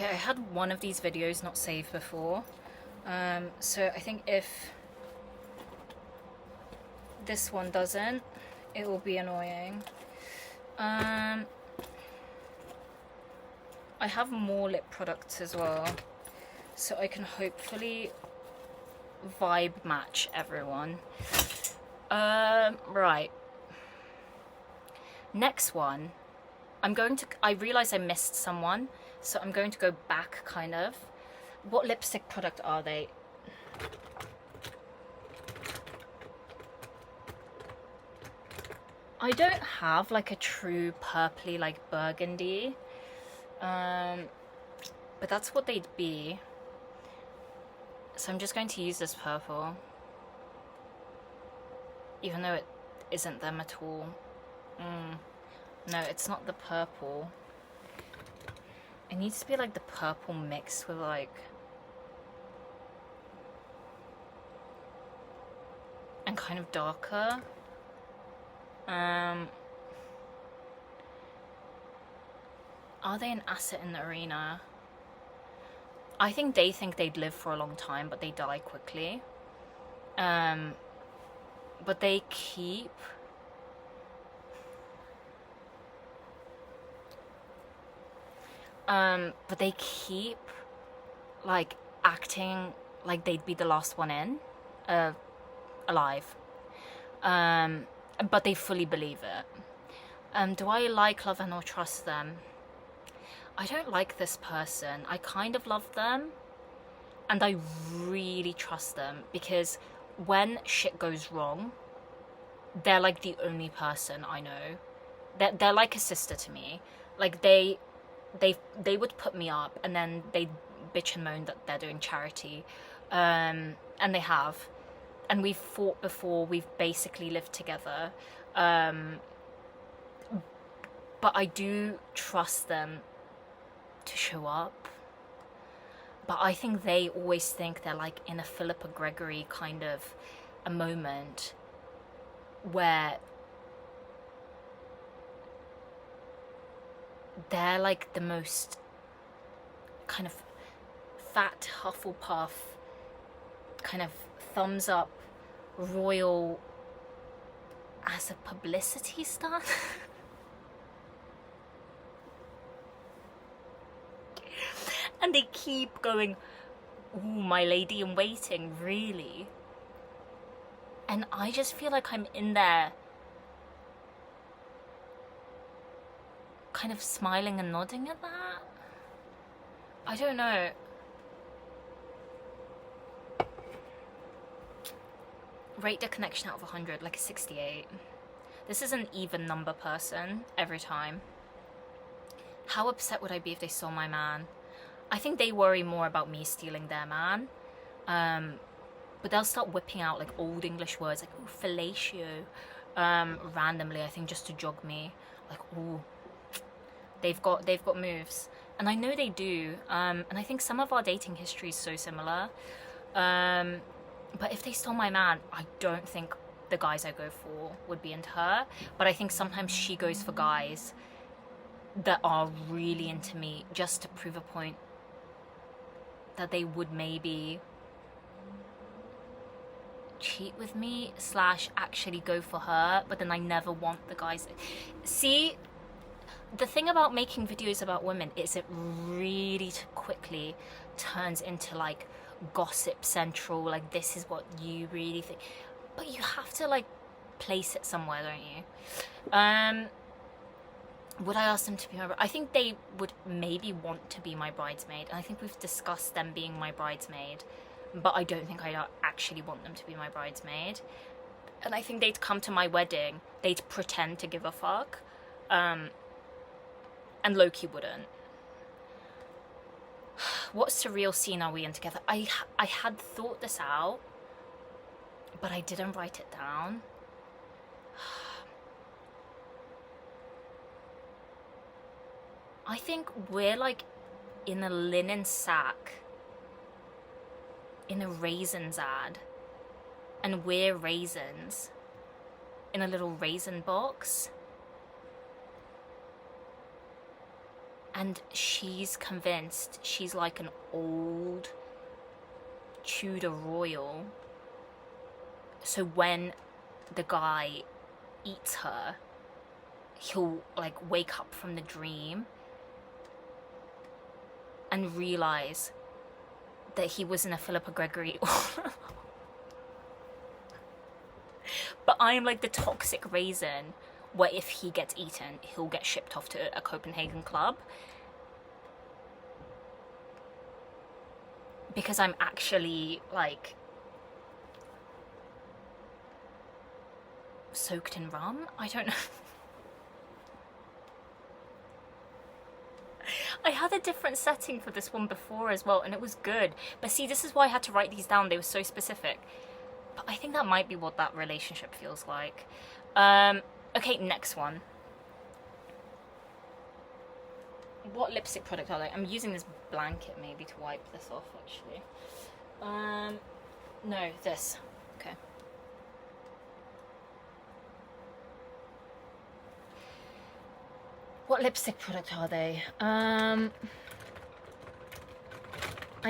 Okay, I had one of these videos not saved before. So I think if this one doesn't, it will be annoying. I have more lip products as well, so I can hopefully vibe match everyone. Right. Next one, I realize I missed someone, so I'm going to go back kind of. What lipstick product are they? I don't have like a true purpley like burgundy, but that's what they'd be. So I'm just going to use this purple, even though it isn't them at all. No, it's not the purple. It needs to be like the purple mixed with like... and kind of darker. Are they an asset in the arena? I think they think they'd live for a long time, but they die quickly. But they keep... like acting like they'd be the last one in, alive. But they fully believe it. Do I like, love, and or trust them? I don't like this person. I kind of love them, and I really trust them, because when shit goes wrong, they're like the only person I know. They're like a sister to me. Like they would put me up, and then they'd bitch and moan that they're doing charity, and they have, and we've fought before, we've basically lived together, but I do trust them to show up. But I think they always think they're like in a Philippa Gregory kind of a moment where they're like the most kind of fat Hufflepuff, kind of thumbs up royal as a publicity stunt. And they keep going, ooh, my lady in waiting, really? And I just feel like I'm in there kind of smiling and nodding at that. I don't know. Rate the connection out of 100, like a 68. This is an even number person every time. How upset would I be if they stole my man? I think they worry more about me stealing their man. But they'll start whipping out like old English words like, ooh, fellatio, randomly, I think, just to jog me. Like, ooh, they've got moves. And I know they do. And I think some of our dating history is so similar. But if they stole my man, I don't think the guys I go for would be into her. But I think sometimes she goes for guys that are really into me just to prove a point that they would maybe cheat with me / actually go for her, but then I never want the guys. See, the thing about making videos about women is it really quickly turns into like gossip central, like this is what you really think, but you have to like place it somewhere, don't you? Would I ask them to be my bride? I think they would maybe want to be my bridesmaid, and I think we've discussed them being my bridesmaid, but I don't think I actually want them to be my bridesmaid. And I think they'd come to my wedding, they'd pretend to give a fuck, and Loki wouldn't. What surreal scene are we in together? I had thought this out, but I didn't write it down. I think we're like in a linen sack in a raisins ad, and we're raisins in a little raisin box. And she's convinced she's like an old Tudor royal. So when the guy eats her, he'll like wake up from the dream and realize that he was in a Philippa Gregory. But I'm like the toxic raisin where if he gets eaten, he'll get shipped off to a Copenhagen club. Because I'm actually like soaked in rum? I don't know. I had a different setting for this one before as well, and it was good. But see, this is why I had to write these down. They were so specific. But I think that might be what that relationship feels like. Okay, next one. What lipstick product are they? I'm using this blanket maybe to wipe this off, actually. No, this. Okay. What lipstick product are they? I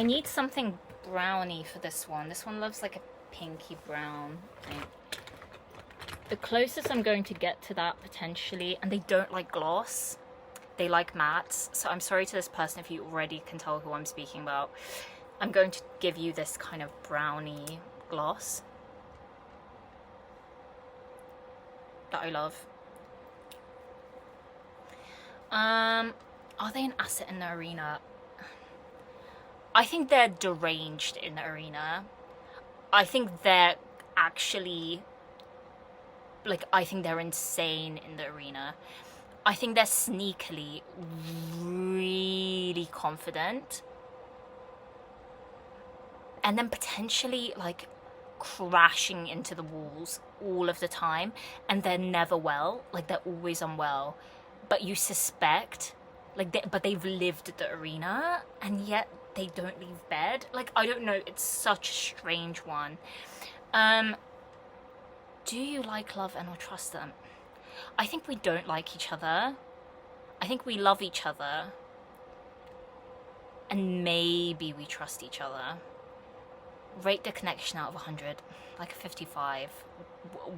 need something browny for this one. This one loves like a pinky brown thing. The closest I'm going to get to that potentially, and they don't like gloss. They like mattes. So I'm sorry to this person if you already can tell who I'm speaking about. I'm going to give you this kind of browny gloss that I love. Are they an asset in the arena? I think they're deranged in the arena. I think they're actually, like, I think they're insane in the arena. I think they're sneakily really confident. And then potentially, like, crashing into the walls all of the time. And they're never well. Like, they're always unwell. But you suspect, like, but they've lived the arena, and yet they don't leave bed. Like, I don't know, it's such a strange one. Do you like, love, and or trust them? I think we don't like each other. I think we love each other. And maybe we trust each other. Rate the connection out of 100. Like a 55.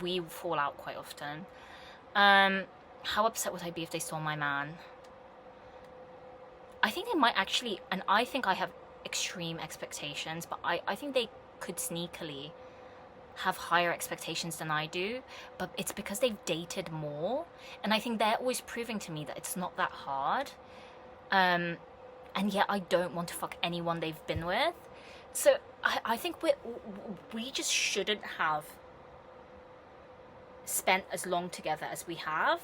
We fall out quite often. How upset would I be if they saw my man? I think they might actually, and I think I have extreme expectations, but I think they could sneakily have higher expectations than I do, but it's because they've dated more, and I think they're always proving to me that it's not that hard, and yet I don't want to fuck anyone they've been with. So I think we just shouldn't have spent as long together as we have.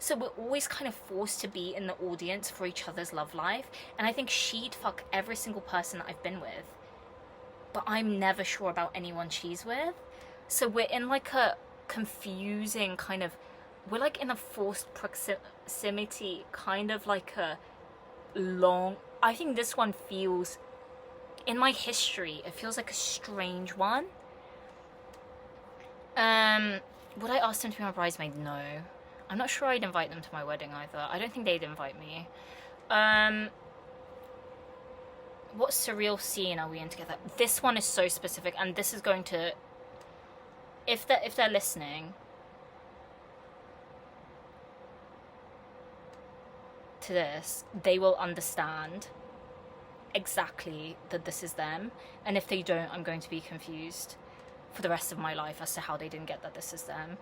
So we're always kind of forced to be in the audience for each other's love life. And I think she'd fuck every single person that I've been with. But I'm never sure about anyone she's with. So we're in like a confusing kind of... We're like in a forced proximity, kind of like a long... I think this one feels... In my history, it feels like a strange one. Would I ask them to be my bridesmaid? No. I'm not sure I'd invite them to my wedding either. I don't think they'd invite me. What surreal scene are we in together? This one is so specific, and this is going to... If they're listening to this, they will understand exactly that this is them. And if they don't, I'm going to be confused for the rest of my life as to how they didn't get that this is them.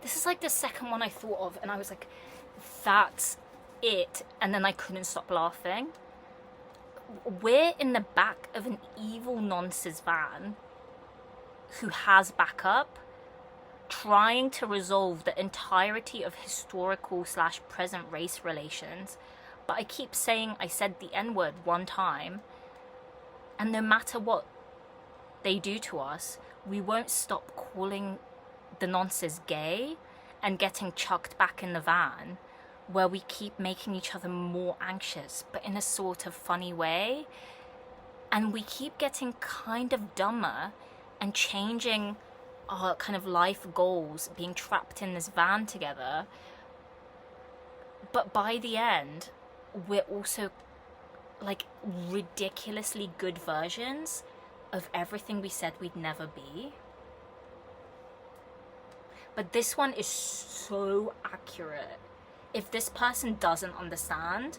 This is like the second one I thought of, and I was like, that's it. And then I couldn't stop laughing. We're in the back of an evil nonsense van who has backup, trying to resolve the entirety of historical / present race relations. But I keep saying I said the N-word one time, and no matter what they do to us, we won't stop calling the nonsense gay and getting chucked back in the van, where we keep making each other more anxious, but in a sort of funny way. And we keep getting kind of dumber and changing our kind of life goals, being trapped in this van together. But by the end, we're also like ridiculously good versions of everything we said we'd never be. But this one is so accurate. If this person doesn't understand,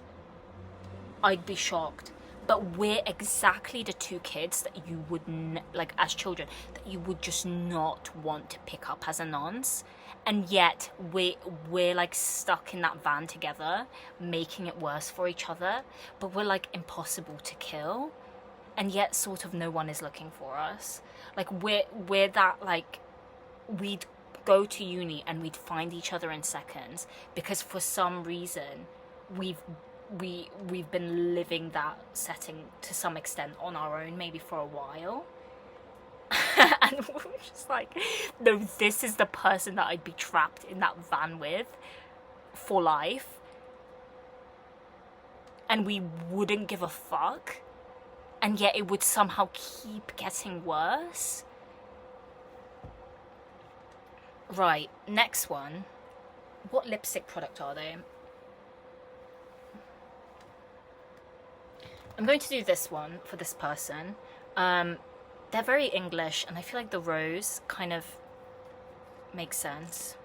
I'd be shocked. But we're exactly the two kids that you would, like as children, that you would just not want to pick up as a nonce. And yet we're like stuck in that van together, making it worse for each other. But we're like impossible to kill. And yet sort of no one is looking for us. Like we're that, like, we'd go to uni and we'd find each other in seconds because for some reason we've been living that setting to some extent on our own, maybe for a while. And we're just like, no, this is the person that I'd be trapped in that van with for life, and we wouldn't give a fuck, and yet it would somehow keep getting worse. Right, next one. What lipstick product are they? I'm going to do this one for this person. They're very English, and I feel like the rose kind of makes sense.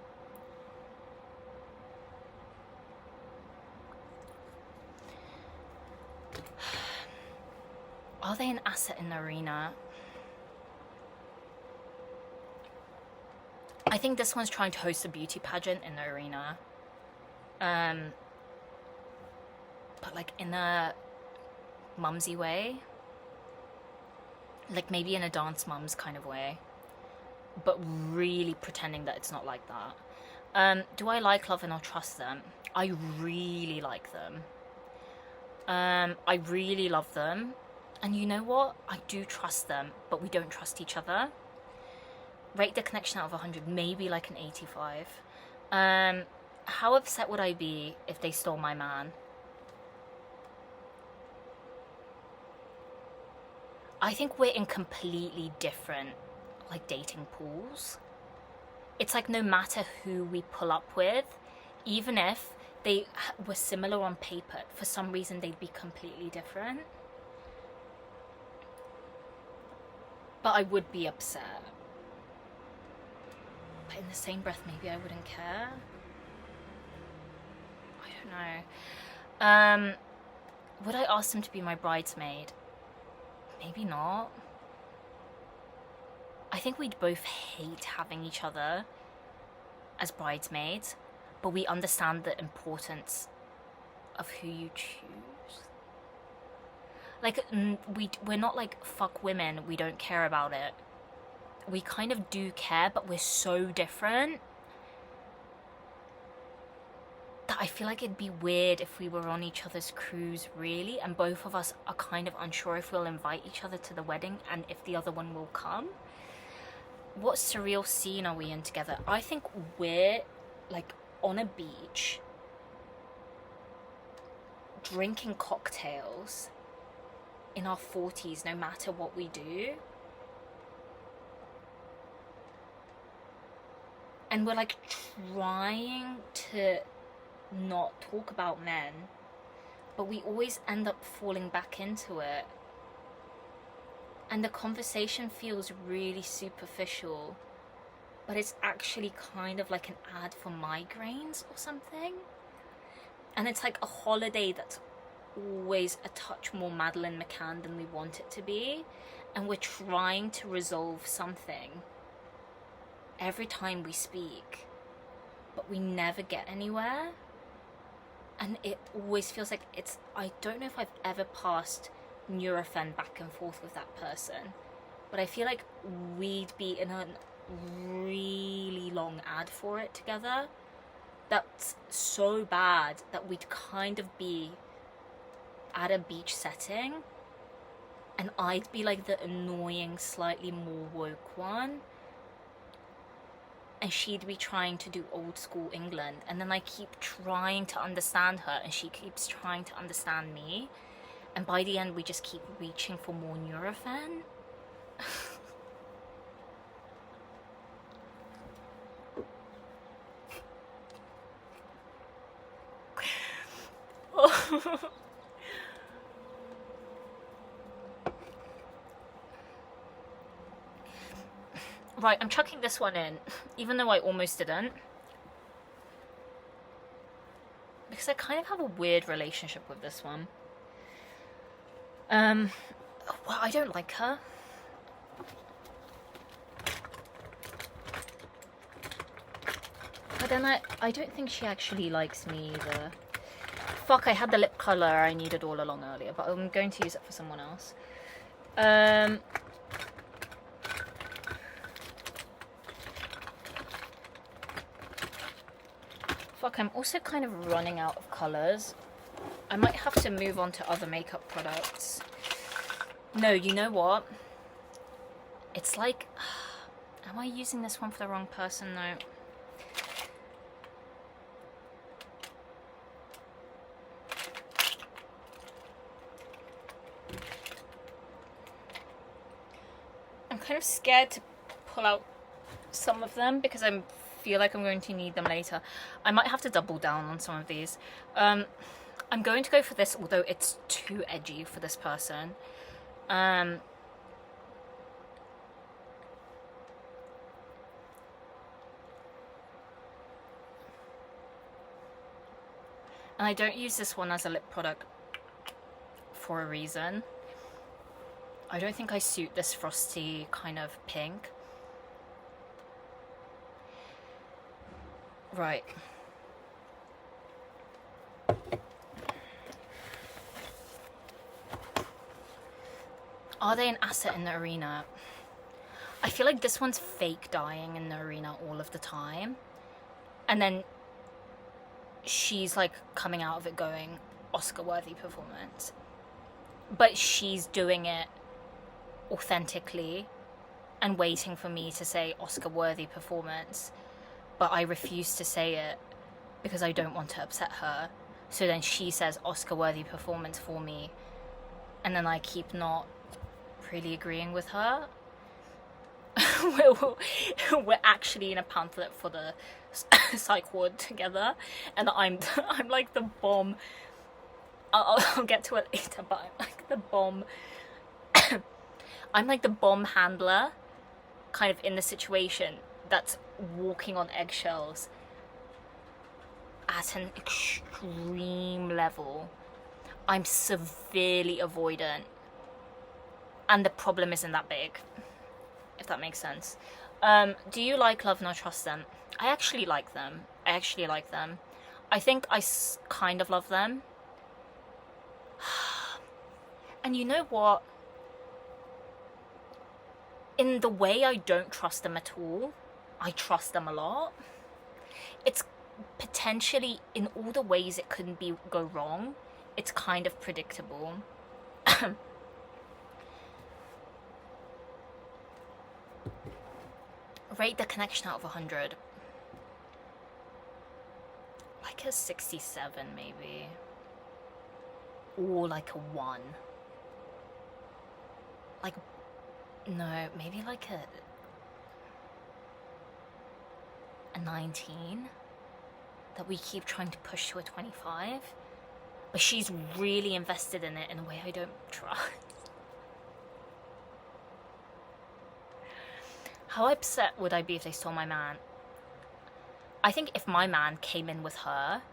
Are they an asset in the arena? I think this one's trying to host a beauty pageant in the arena. But like in a mumsy way. Like maybe in a Dance Mums kind of way. But really pretending that it's not like that. Do I like, love, and or trust them? I really like them. I really love them. And you know what? I do trust them, but we don't trust each other. Rate the connection out of 100, maybe like an 85. How upset would I be if they stole my man? I think we're in completely different, like, dating pools. It's like no matter who we pull up with, even if they were similar on paper, for some reason they'd be completely different. But I would be upset. But in the same breath, maybe I wouldn't care. I don't know. Would I ask them to be my bridesmaid? Maybe not. I think we'd both hate having each other as bridesmaids, but we understand the importance of who you choose. Like, we're not like, fuck women, we don't care about it. We kind of do care, but we're so different that I feel like it'd be weird if we were on each other's crews, really, and both of us are kind of unsure if we'll invite each other to the wedding and if the other one will come. What surreal scene are we in together? I think we're like on a beach drinking cocktails in our 40s, no matter what we do. And we're like trying to not talk about men, but we always end up falling back into it. And the conversation feels really superficial, but it's actually kind of like an ad for migraines or something. And it's like a holiday that's always a touch more Madeleine McCann than we want it to be. And we're trying to resolve something every time we speak, but we never get anywhere. And it always feels like it's, I don't know if I've ever passed Nurofen back and forth with that person, but I feel like we'd be in a really long ad for it together that's so bad that we'd kind of be at a beach setting and I'd be like the annoying, slightly more woke one, and she'd be trying to do old school England, and then I keep trying to understand her and she keeps trying to understand me, and by the end we just keep reaching for more Nurofen. Right, I'm chucking this one in, even though I almost didn't. Because I kind of have a weird relationship with this one. Well, I don't like her. But then I don't think she actually likes me either. Fuck, I had the lip colour I needed all along earlier, but I'm going to use it for someone else. Fuck, I'm also kind of running out of colours. I might have to move on to other makeup products. No, you know what? It's like... Am I using this one for the wrong person? No. I'm kind of scared to pull out some of them because I feel like I'm going to need them later. I might have to double down on some of these. I'm going to go for this, although it's too edgy for this person. And I don't use this one as a lip product for a reason. I don't think I suit this frosty kind of pink. Right. Are they an asset in the arena? I feel like this one's fake dying in the arena all of the time. And then she's like coming out of it going, Oscar-worthy performance. But she's doing it authentically and waiting for me to say Oscar-worthy performance. But I refuse to say it because I don't want to upset her. So then she says Oscar-worthy performance for me. And then I keep not really agreeing with her. We're actually in a pamphlet for the psych ward together. And I'm like the bomb. I'll get to it later, but I'm like the bomb. I'm like the bomb handler kind of in the situation that's walking on eggshells at an extreme level. I'm severely avoidant, and the problem isn't that big, if that makes sense. Do you like, love, nor trust them? I actually like them. I think I kind of love them. And you know what? In the way I don't trust them at all, I trust them a lot. It's potentially, in all the ways it couldn't go wrong, it's kind of predictable. Rate the connection out of 100. Like a 67 maybe. Or like a 1. Like, no, maybe like a 19 that we keep trying to push to a 25, but she's really invested in it in a way I don't trust. How upset would I be if they stole my man? I think if my man came in with her,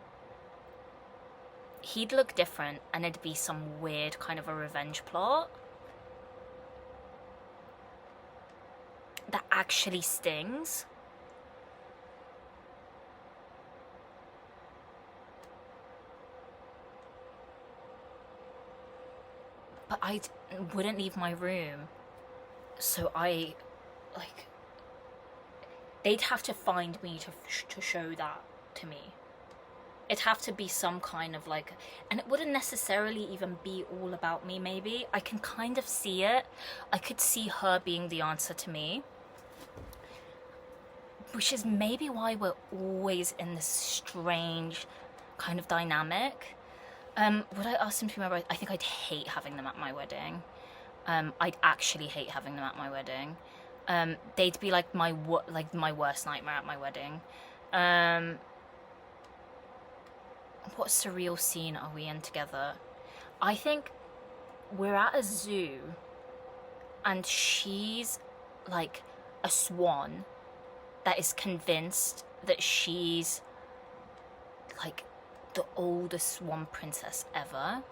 he'd look different and it'd be some weird kind of a revenge plot that actually stings. But I wouldn't leave my room, so they'd have to find me to show that to me. It'd have to be some kind of like, and it wouldn't necessarily even be all about me, maybe. I can kind of see it. I could see her being the answer to me. Which is maybe why we're always in this strange kind of dynamic. Would I ask them to be my bride? I think I'd hate having them at my wedding. I'd actually hate having them at my wedding. They'd be like my worst nightmare at my wedding. What surreal scene are we in together? I think we're at a zoo, and she's like a swan that is convinced that she's like the oldest swan princess ever.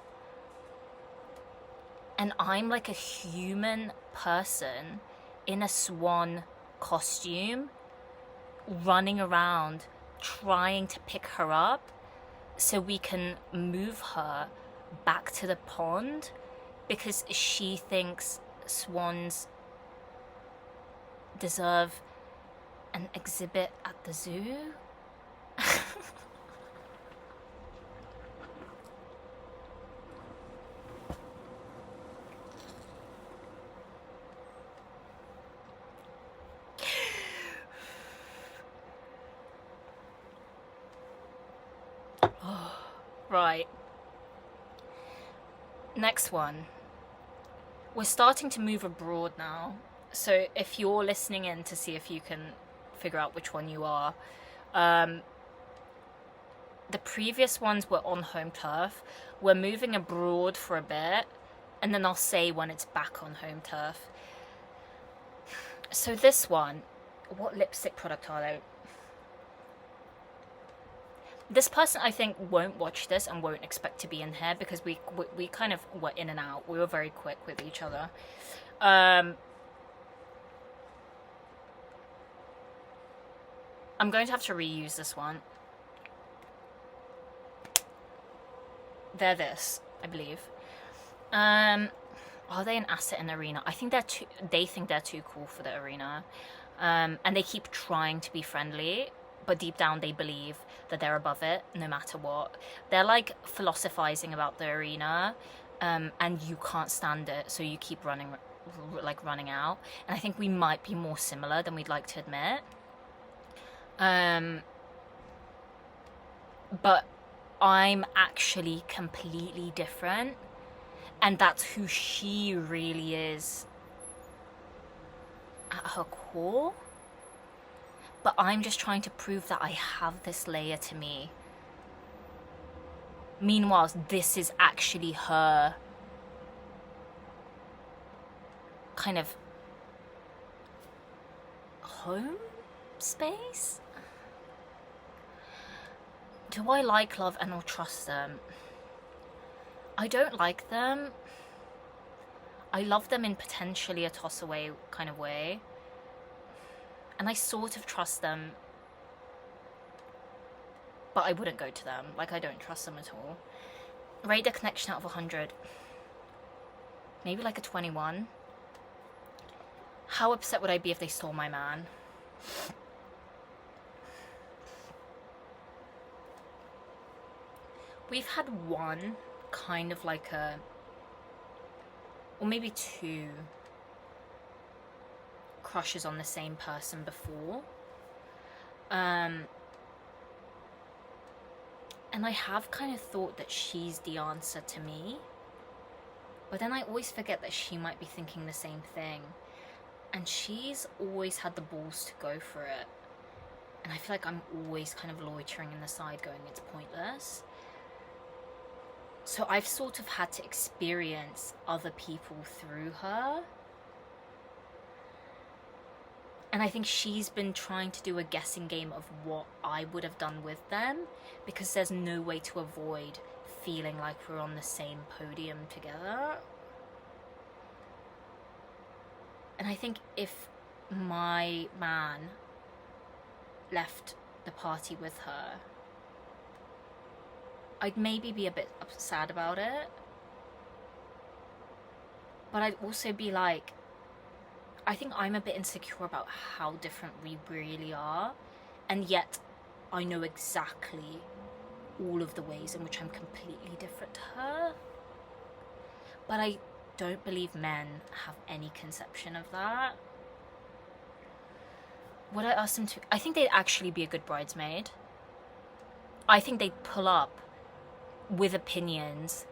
And I'm like a human person in a swan costume running around trying to pick her up so we can move her back to the pond because she thinks swans deserve an exhibit at the zoo. Right. Next one. We're starting to move abroad now. So if you're listening in to see if you can figure out which one you are, the previous ones were on home turf. We're moving abroad for a bit, and then I'll say when it's back on home turf. So this one, what lipstick product are they? This person, I think, won't watch this and won't expect to be in here because we kind of were in and out. We were very quick with each other. I'm going to have to reuse this one. They're this, I believe. Are they an asset in the arena? I think they think they're too cool for the arena. And they keep trying to be friendly, but deep down they believe that they're above it no matter what. They're like philosophizing about the arena, and you can't stand it, so you keep running out. And I think we might be more similar than we'd like to admit. But I'm actually completely different, and that's who she really is at her core. But I'm just trying to prove that I have this layer to me. Meanwhile, this is actually her kind of home space? Do I like, love, and or trust them? I don't like them. I love them in potentially a toss away kind of way. And I sort of trust them, but I wouldn't go to them. Like, I don't trust them at all. Rate the connection out of 100. Maybe like a 21. How upset would I be if they stole my man? We've had one kind of like a, or maybe two crushes on the same person before. And I have kind of thought that she's the answer to me. But then I always forget that she might be thinking the same thing. And she's always had the balls to go for it. And I feel like I'm always kind of loitering in the side going, it's pointless. So I've sort of had to experience other people through her. And I think she's been trying to do a guessing game of what I would have done with them, because there's no way to avoid feeling like we're on the same podium together. And I think if my man left the party with her, I'd maybe be a bit sad about it. But I'd also be like, I think I'm a bit insecure about how different we really are, and yet I know exactly all of the ways in which I'm completely different to her. But I don't believe men have any conception of that. Would I ask them to? I think they'd actually be a good bridesmaid. I think they'd pull up with opinions,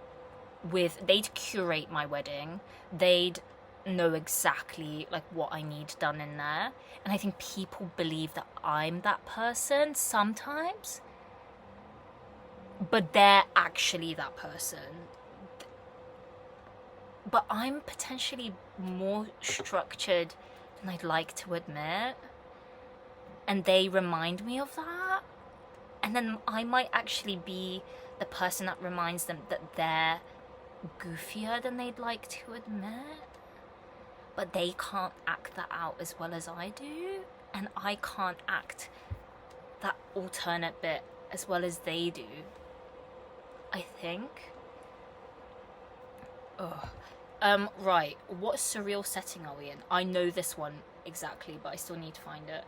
they'd curate my wedding, they'd know exactly like what I need done in there. And I think people believe that I'm that person sometimes, but they're actually that person. But I'm potentially more structured than I'd like to admit, and they remind me of that. And then I might actually be the person that reminds them that they're goofier than they'd like to admit. But they can't act that out as well as I do, and I can't act that alternate bit as well as they do, I think. Ugh. Right, what surreal setting are we in? I know this one exactly, but I still need to find it.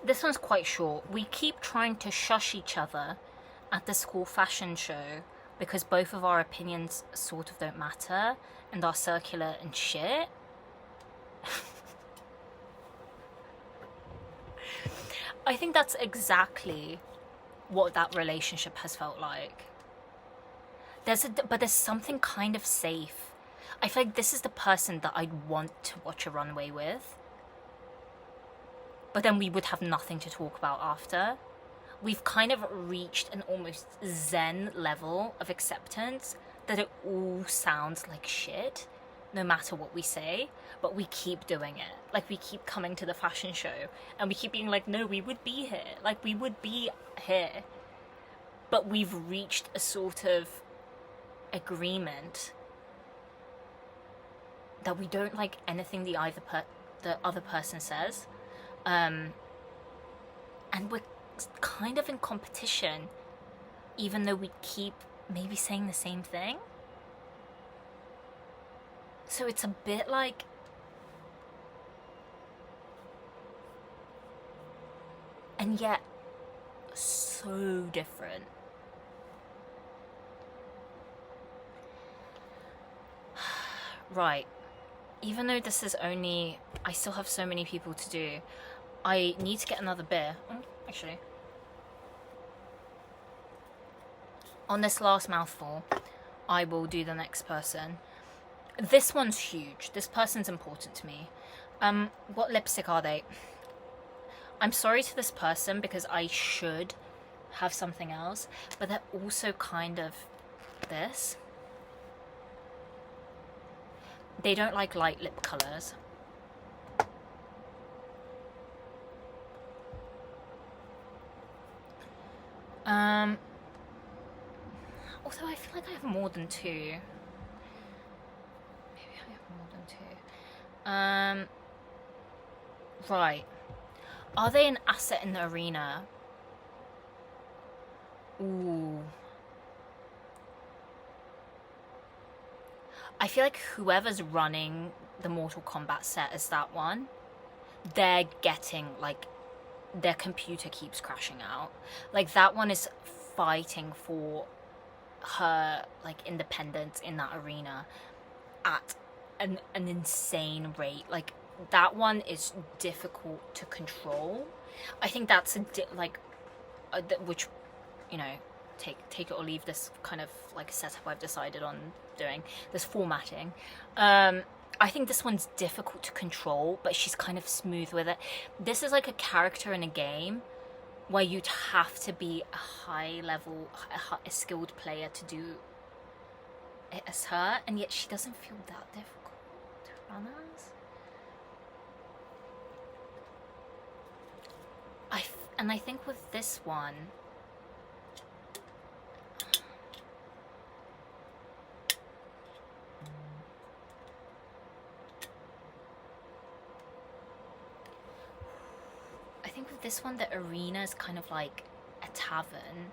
This one's quite short. We keep trying to shush each other at the school fashion show because both of our opinions sort of don't matter and are circular and shit. I think that's exactly what that relationship has felt like. But there's something kind of safe. I feel like this is the person that I'd want to watch a runway with. But then we would have nothing to talk about after. We've kind of reached an almost zen level of acceptance that it all sounds like shit, no matter what we say, but we keep doing it. Like, we keep coming to the fashion show, and we keep being like, no, we would be here. Like, we would be here. But we've reached a sort of agreement that we don't like anything the other person says. And we're kind of in competition, even though we keep maybe saying the same thing. So it's a bit like, and yet so different. Right, even though this is only, I still have so many people to do, I need to get another beer. Actually, on this last mouthful, I will do the next person. This one's huge. This person's important to me. What lipstick are they? I'm sorry to this person because I should have something else, but they're also kind of this. They don't like light lip colours. Although I feel like I have more than two. Maybe I have more than two. Right. Are they an asset in the arena? Ooh. I feel like whoever's running the Mortal Kombat set as that one, they're getting, like, their computer keeps crashing out. Like, that one is fighting for her, like, independence in that arena at an insane rate. Like, that one is difficult to control. I think that's which, you know, take it or leave this kind of like setup I've decided on doing, this formatting. I think this one's difficult to control, but she's kind of smooth with it. This is like a character in a game where you'd have to be a high level, a skilled player to do it as her, and yet she doesn't feel that difficult to run as. And I think with this one, the arena is kind of like a tavern,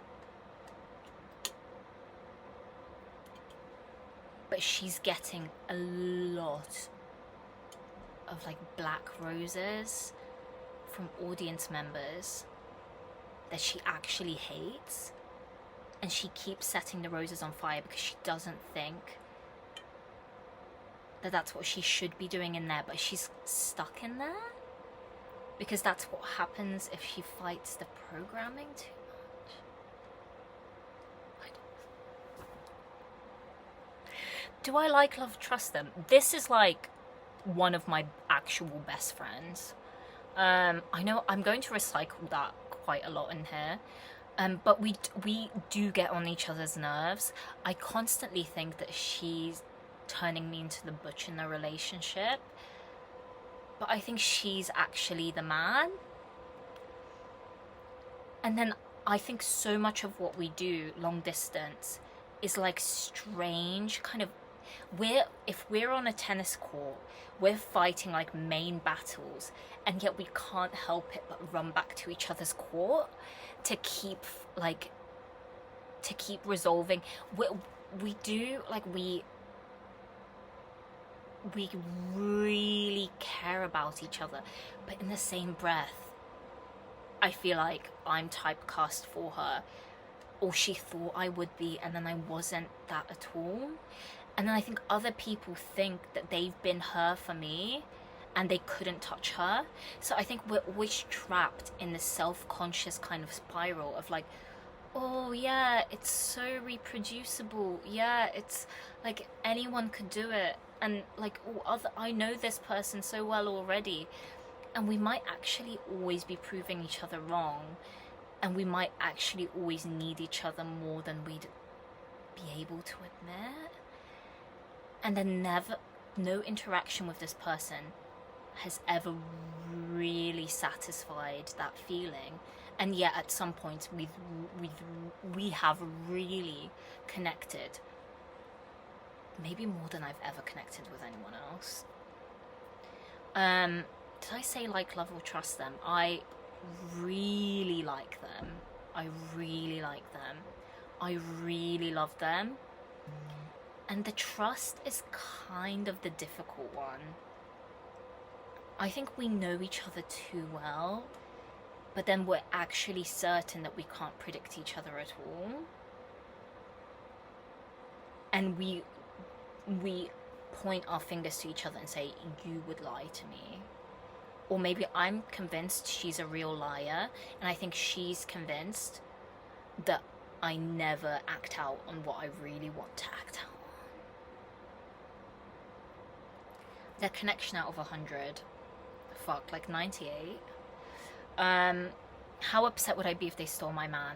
but she's getting a lot of like black roses from audience members that she actually hates, and she keeps setting the roses on fire because she doesn't think that that's what she should be doing in there, but she's stuck in there because that's what happens if she fights the programming too much. Do I like, love, trust them? This is like one of my actual best friends. I know I'm going to recycle that quite a lot in here. But we do get on each other's nerves. I constantly think that she's turning me into the butch in the relationship. But I think she's actually the man. And then I think so much of what we do long distance is like strange kind of, if we're on a tennis court, we're fighting like main battles, and yet we can't help it but run back to each other's court to keep resolving. We really care about each other, but in the same breath I feel like I'm typecast for her, or she thought I would be, and then I wasn't that at all. And then I think other people think that they've been her for me and they couldn't touch her. So I think we're always trapped in this self-conscious kind of spiral of like, oh yeah, it's so reproducible. Yeah, it's like anyone could do it. And like, oh, I know this person so well already. And we might actually always be proving each other wrong. And we might actually always need each other more than we'd be able to admit. And then no interaction with this person has ever really satisfied that feeling. And yet at some point we have really connected. Maybe more than I've ever connected with anyone else. Did I say like, love, or trust them? I really like them. I really like them. I really love them. And the trust is kind of the difficult one. I think we know each other too well, but then we're actually certain that we can't predict each other at all. And we point our fingers to each other and say, you would lie to me. Or maybe I'm convinced she's a real liar, and I think she's convinced that I never act out on what I really want to act out on. Their connection out of 100. Fuck, like 98. How upset would I be if they stole my man?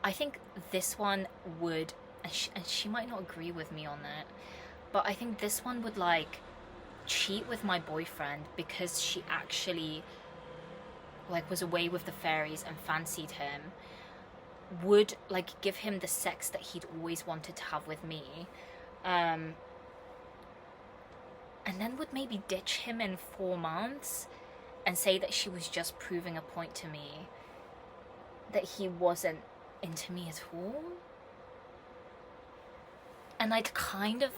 I think this one would, and she might not agree with me on it, but I think this one would like cheat with my boyfriend because she actually like was away with the fairies and fancied him, would like give him the sex that he'd always wanted to have with me, and then would maybe ditch him in 4 months and say that she was just proving a point to me, that he wasn't into me at all. And I'd kind of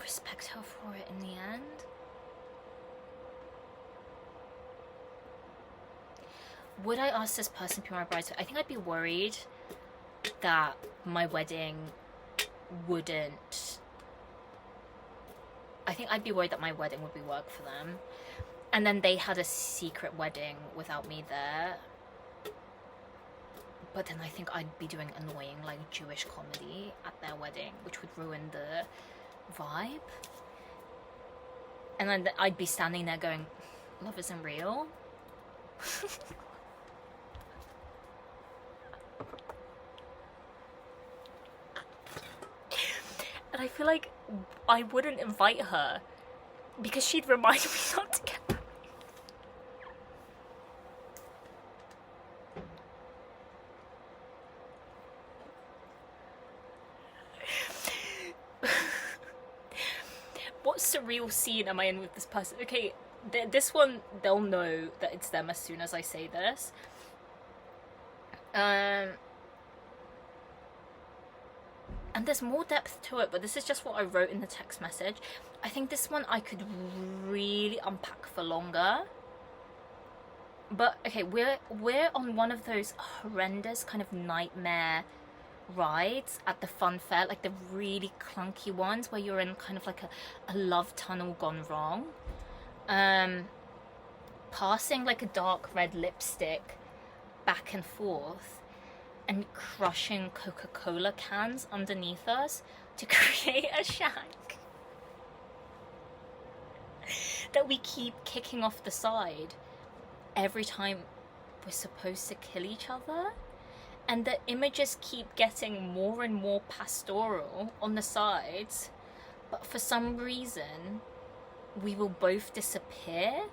respect her for it in the end. Would I ask this person to be my bridesmaid? I think I'd be worried that my wedding wouldn't... I think I'd be worried that my wedding would be work for them. And then they had a secret wedding without me there. But then I think I'd be doing annoying, like, Jewish comedy at their wedding, which would ruin the vibe. And then I'd be standing there going, love isn't real. And I feel like I wouldn't invite her because she'd remind me not to get married. What surreal scene am I in with this person? Okay, this one, they'll know that it's them as soon as I say this. and there's more depth to it, but this is just what I wrote in the text message. I think this one I could really unpack for longer. But okay, we're on one of those horrendous kind of nightmare rides at the fun fair, like the really clunky ones where you're in kind of like a love tunnel gone wrong. Passing like a dark red lipstick back and forth and crushing Coca-Cola cans underneath us to create a shank that we keep kicking off the side every time we're supposed to kill each other. And the images keep getting more and more pastoral on the sides, but for some reason we will both disappear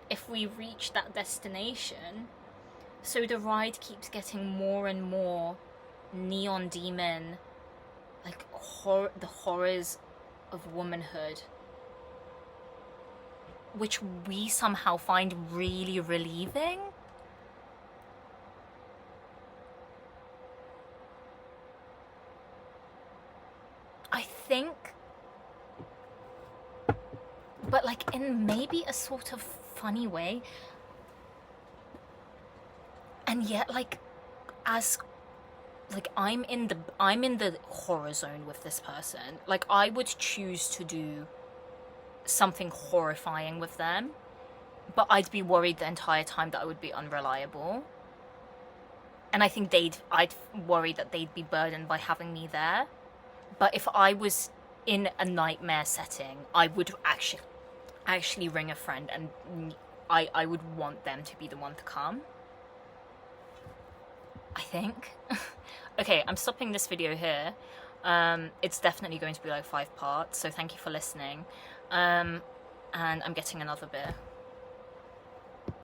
if we reach that destination. So the ride keeps getting more and more neon demon, like the horrors of womanhood, which we somehow find really relieving. I think, but like in maybe a sort of funny way, and yet like as like I'm in the horror zone with this person. Like I would choose to do something horrifying with them, but I'd be worried the entire time that I would be unreliable, and I think I'd worry that they'd be burdened by having me there. But if I was in a nightmare setting, I would actually ring a friend, and I would want them to be the one to come, I think. Okay, I'm stopping this video here. It's definitely going to be like 5 parts, so thank you for listening. And I'm getting another beer.